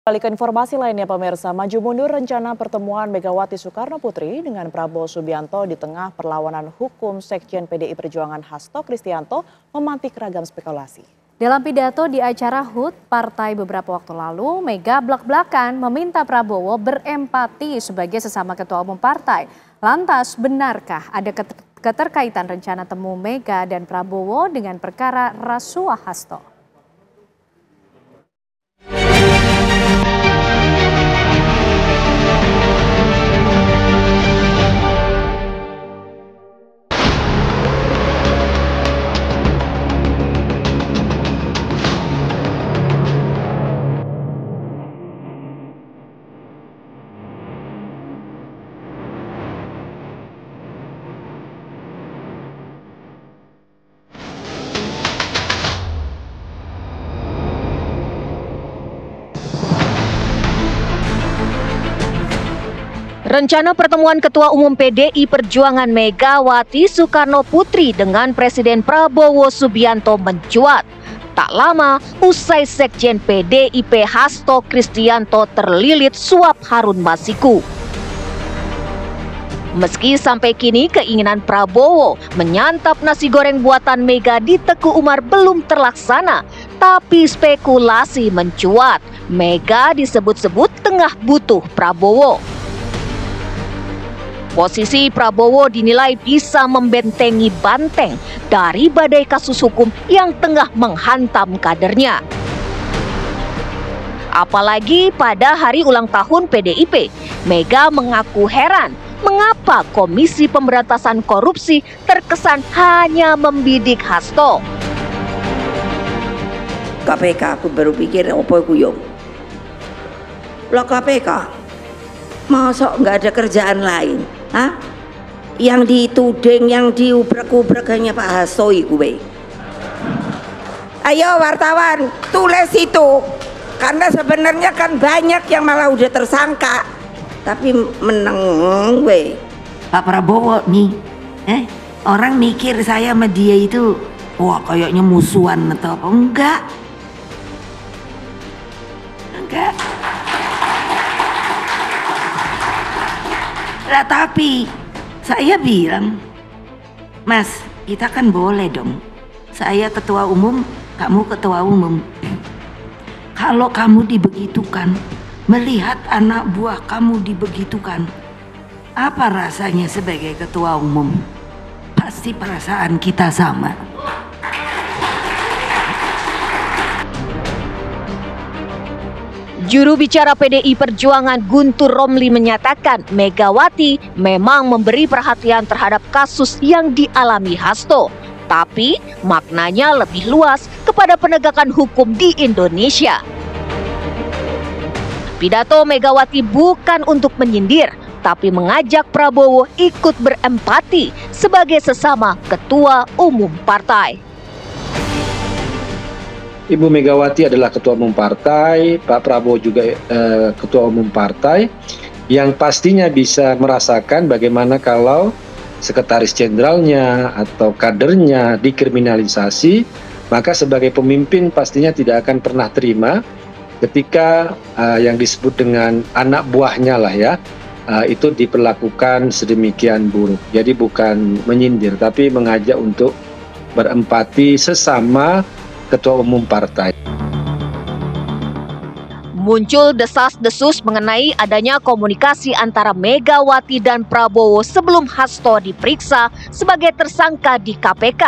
Balik ke informasi lainnya pemirsa, maju mundur rencana pertemuan Megawati Soekarno Putri dengan Prabowo Subianto di tengah perlawanan hukum Sekjen PDI Perjuangan Hasto Kristianto memantik ragam spekulasi. Dalam pidato di acara HUT Partai beberapa waktu lalu, Mega blak-blakan meminta Prabowo berempati sebagai sesama ketua umum partai. Lantas benarkah ada keterkaitan rencana temu Mega dan Prabowo dengan perkara rasuah Hasto? Rencana pertemuan Ketua Umum PDI Perjuangan Megawati Soekarno Putri dengan Presiden Prabowo Subianto mencuat. Tak lama, usai Sekjen PDIP Hasto Kristianto terlilit suap Harun Masiku. Meski sampai kini keinginan Prabowo menyantap nasi goreng buatan Mega di Teguh Umar belum terlaksana, tapi spekulasi mencuat. Mega disebut-sebut tengah butuh Prabowo. Posisi Prabowo dinilai bisa membentengi banteng dari badai kasus hukum yang tengah menghantam kadernya. Apalagi pada hari ulang tahun PDIP, Mega mengaku heran mengapa Komisi Pemberantasan Korupsi terkesan hanya membidik Hasto. KPK aku baru pikir apa kuyung. Lah KPK, masa nggak ada kerjaan lain? Hah? Yang dituding, yang diubrek-ubrek hanya Pak Hasto iku we. Ayo wartawan, tulis itu. Karena sebenarnya kan banyak yang malah udah tersangka. Tapi meneng we. Pak Prabowo nih, orang mikir saya sama dia itu, wah kayaknya musuhan atau apa? Enggak. Lah tapi saya bilang, Mas, kita kan boleh dong. Saya ketua umum, kamu ketua umum. Kalau kamu dibegitukan, melihat anak buah kamu dibegitukan, apa rasanya sebagai ketua umum? Pasti perasaan kita sama. Juru bicara PDI Perjuangan Guntur Romli menyatakan Megawati memang memberi perhatian terhadap kasus yang dialami Hasto, tapi maknanya lebih luas kepada penegakan hukum di Indonesia. Pidato Megawati bukan untuk menyindir, tapi mengajak Prabowo ikut berempati sebagai sesama ketua umum partai. Ibu Megawati adalah ketua umum partai, Pak Prabowo juga ketua umum partai, yang pastinya bisa merasakan bagaimana kalau sekretaris jenderalnya atau kadernya dikriminalisasi, maka sebagai pemimpin pastinya tidak akan pernah terima ketika yang disebut dengan anak buahnya lah ya, itu diperlakukan sedemikian buruk. Jadi bukan menyindir, tapi mengajak untuk berempati sesama ketua umum partai. Muncul desas-desus mengenai adanya komunikasi antara Megawati dan Prabowo sebelum Hasto diperiksa sebagai tersangka di KPK.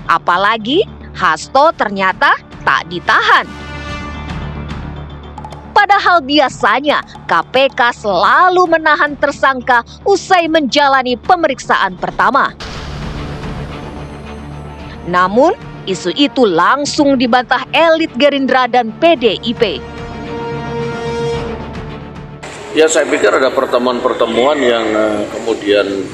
Apalagi Hasto ternyata tak ditahan. Padahal biasanya KPK selalu menahan tersangka usai menjalani pemeriksaan pertama. Namun, isu itu langsung dibantah elit Gerindra dan PDIP. Ya, saya pikir ada pertemuan-pertemuan yang kemudian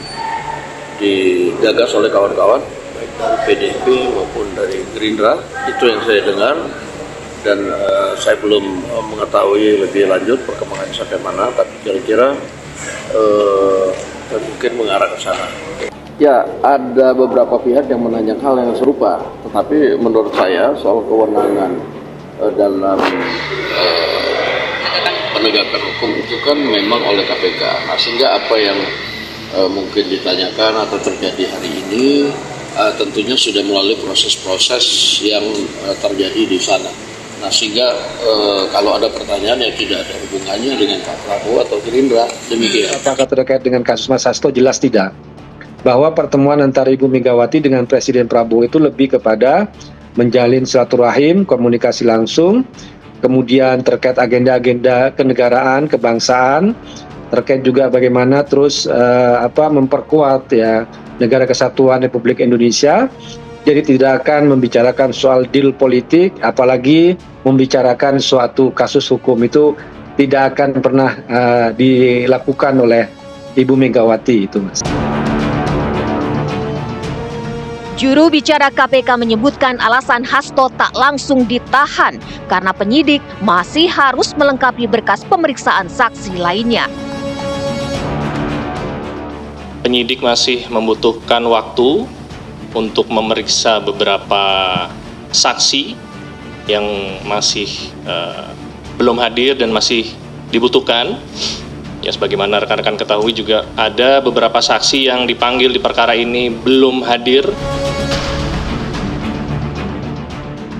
digagas oleh kawan-kawan, baik dari PDIP maupun dari Gerindra. Itu yang saya dengar, dan saya belum mengetahui lebih lanjut perkembangan sampai mana, tapi kira-kira mungkin mengarah ke sana. Ya, ada beberapa pihak yang menanyakan hal yang serupa, tetapi menurut saya soal kewenangan dalam penegakan hukum itu kan memang oleh KPK. Nah, sehingga apa yang mungkin ditanyakan atau terjadi hari ini tentunya sudah melalui proses-proses yang terjadi di sana. Nah, sehingga kalau ada pertanyaan yang tidak ada hubungannya dengan Pak Prabowo atau Gerindra, demikian. Apakah terkait dengan kasus Mas Hasto? Jelas tidak. Bahwa pertemuan antara Ibu Megawati dengan Presiden Prabowo itu lebih kepada menjalin silaturahim, komunikasi langsung, kemudian terkait agenda-agenda kenegaraan, kebangsaan, terkait juga bagaimana terus memperkuat ya negara kesatuan Republik Indonesia. Jadi tidak akan membicarakan soal deal politik, apalagi membicarakan suatu kasus hukum itu tidak akan pernah dilakukan oleh Ibu Megawati itu, Mas. Juru bicara KPK menyebutkan alasan Hasto tak langsung ditahan karena penyidik masih harus melengkapi berkas pemeriksaan saksi lainnya. Penyidik masih membutuhkan waktu untuk memeriksa beberapa saksi yang masih belum hadir dan masih dibutuhkan. Ya, sebagaimana rekan-rekan ketahui juga ada beberapa saksi yang dipanggil di perkara ini belum hadir.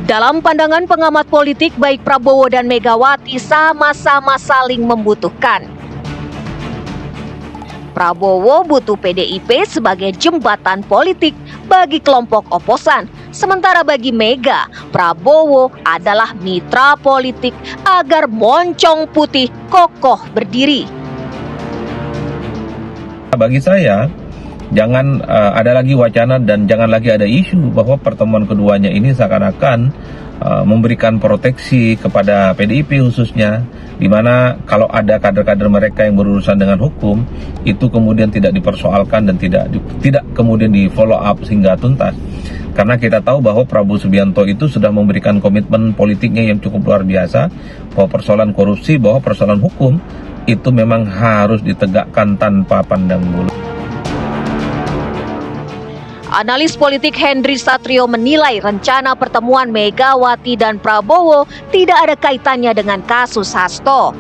Dalam pandangan pengamat politik, baik Prabowo dan Megawati sama-sama saling membutuhkan. Prabowo butuh PDIP sebagai jembatan politik bagi kelompok oposan. Sementara bagi Mega, Prabowo adalah mitra politik agar moncong putih kokoh berdiri. Bagi saya, jangan ada lagi wacana dan jangan lagi ada isu bahwa pertemuan keduanya ini seakan-akan memberikan proteksi kepada PDIP khususnya, di mana kalau ada kader-kader mereka yang berurusan dengan hukum, itu kemudian tidak dipersoalkan dan tidak kemudian di follow up sehingga tuntas. Karena kita tahu bahwa Prabowo Subianto itu sudah memberikan komitmen politiknya yang cukup luar biasa, bahwa persoalan korupsi, bahwa persoalan hukum, itu memang harus ditegakkan tanpa pandang bulu. Analis politik Henry Satrio menilai rencana pertemuan Megawati dan Prabowo tidak ada kaitannya dengan kasus Hasto.